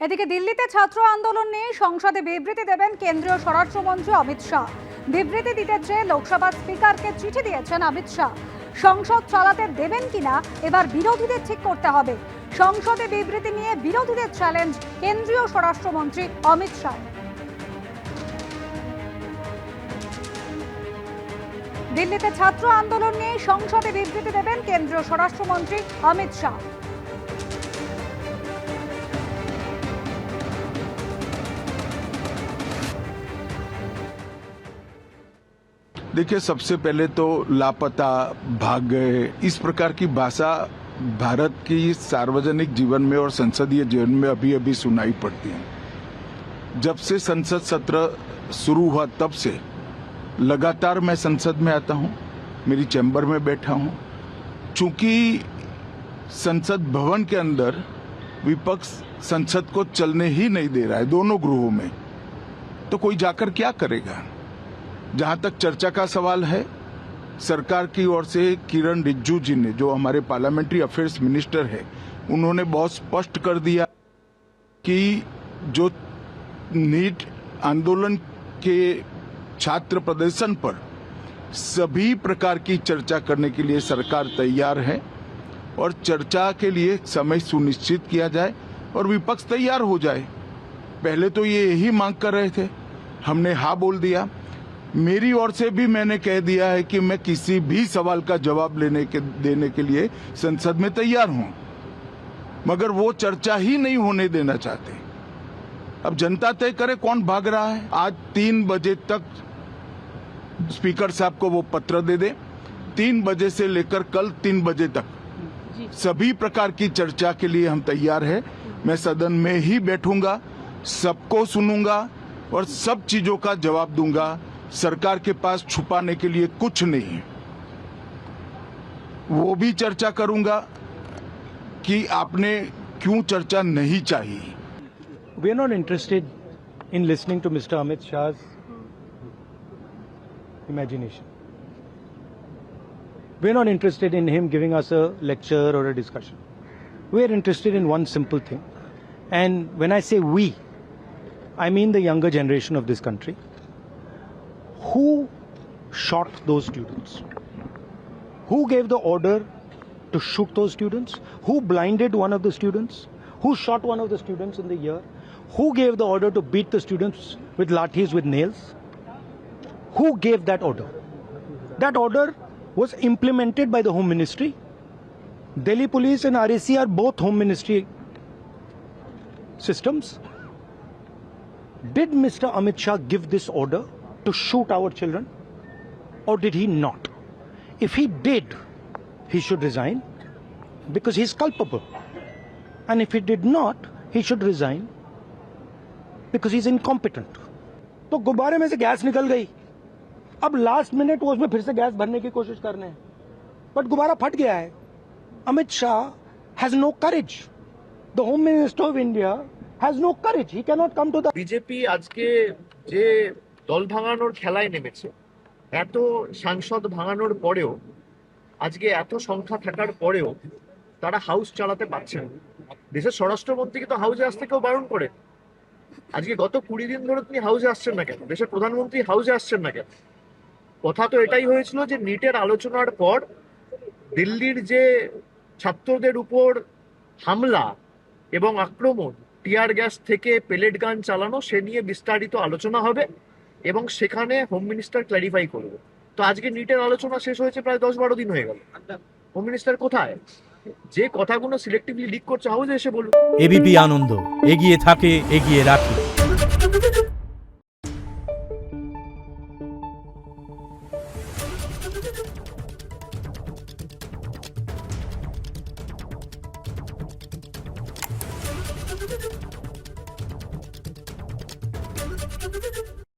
এদিকে দিল্লিতে ছাত্র আন্দোলন নিয়ে সংসদে বিবৃতি দেবেন কেন্দ্রীয় স্বরাষ্ট্রমন্ত্রী অমিত শাহ। বিবৃতি দিতে চেয়ে লোকসভা স্পিকারকে চিঠি দিয়েছেন অমিত শাহ। সংসদ চালাতে দেবেন কিনা এবার বিরোধীদের ঠিক করতে হবে। সংসদে বিবৃতি নিয়ে বিরোধীদের চ্যালেঞ্জ কেন্দ্রীয় স্বরাষ্ট্রমন্ত্রী অমিত শাহ। দিল্লিতে ছাত্র আন্দোলন নিয়ে সংসদে বিবৃতি দেবেন কেন্দ্রীয় স্বরাষ্ট্রমন্ত্রী অমিত শাহ। देखिए, सबसे पहले तो लापता, भाग गए, इस प्रकार की भाषा भारत की सार्वजनिक जीवन में और संसदीय जीवन में अभी अभी सुनाई पड़ती है। जब से संसद सत्र शुरू हुआ तब से लगातार मैं संसद में आता हूं, मेरी चैम्बर में बैठा हूं। चूंकि संसद भवन के अंदर विपक्ष संसद को चलने ही नहीं दे रहा है दोनों गृहों में, तो कोई जाकर क्या करेगा। जहां तक चर्चा का सवाल है, सरकार की ओर से किरण रिजिजू जी ने, जो हमारे पार्लियामेंट्री अफेयर्स मिनिस्टर है, उन्होंने बहुत स्पष्ट कर दिया कि जो नीट आंदोलन के छात्र प्रदर्शन पर सभी प्रकार की चर्चा करने के लिए सरकार तैयार है और चर्चा के लिए समय सुनिश्चित किया जाए और विपक्ष तैयार हो जाए। पहले तो ये यही मांग कर रहे थे, हमने हाँ बोल दिया। मेरी ओर से भी मैंने कह दिया है कि मैं किसी भी सवाल का जवाब देने के लिए संसद में तैयार हूं, मगर वो चर्चा ही नहीं होने देना चाहते। अब जनता तय करे कौन भाग रहा है। आज 3 बजे तक स्पीकर साहब को वो पत्र दे दे। 3 बजे से लेकर कल 3 बजे तक सभी प्रकार की चर्चा के लिए हम तैयार हैं। मैं सदन में ही बैठूंगा, सबको सुनूंगा और सब चीजों का जवाब दूंगा। सरकार के पास छुपाने के लिए कुछ नहीं है। वो भी चर्चा करूंगा कि आपने क्यों चर्चा नहीं चाहिए। We are not interested in listening to Mr. Amit Shah's imagination. We are not interested in him giving us a lecture or a discussion. We are interested in one simple thing. And when I say we, I mean the younger generation of this country. Who shot those students? Who gave the order to shoot those students? Who blinded one of the students? Who shot one of the students in the ear? Who gave the order to beat the students with lathis, with nails? Who gave that order? That order was implemented by the Home Ministry. Delhi Police and RAC are both Home Ministry systems. Did Mr. Amit Shah give this order to shoot our children, or did he not? If he did, he should resign because he is culpable. And if he did not, he should resign because he is incompetent. तो गुब्बारे में से gas निकल गई, अब last minute वो उसमें फिर से गैस भरने की कोशिश कर रहे हैं, बट गुब्बारा फट गया है। Amit Shah has no courage. The Home Minister of India has no courage. He cannot come to the BJP আজকে যে দল ভাঙানোর খেলায় নেমেছে, এত সাংসদ ভাঙানোর পরেও, আজকে এত সংখ্যা থাকার পরেও তারা হাউস চালাতে পারছে না। দেশের স্বরাষ্ট্রমন্ত্রীকে তো হাউসে আসতে কেউ বারণ করে। আজকে গত 20 দিন ধরে তিনি হাউসে আসছেন না কেন? দেশের প্রধানমন্ত্রী হাউসে আসছেন না কেন? কথা তো এটাই হয়েছিল যে নিটের আলোচনার পর দিল্লির যে ছাত্রদের উপর হামলা এবং আক্রমণ, টিয়ার গ্যাস থেকে পেলেট গান চালানো, সে নিয়ে বিস্তারিত আলোচনা হবে এবং সেখানে হোম মিনিস্টার ক্ল্যারিফাই করবে। তো আজকে নিটের আলোচনা শেষ হয়েছে প্রায় 10-12 দিন হয়ে গেল। হোম মিনিস্টার কোথায়? যে কথাগুলো সিলেক্টিভলি লিক করছে হাউসে এসে বলুন। এবিপি আনন্দ, এগিয়ে থাকে, এগিয়ে রাখে। Thank you.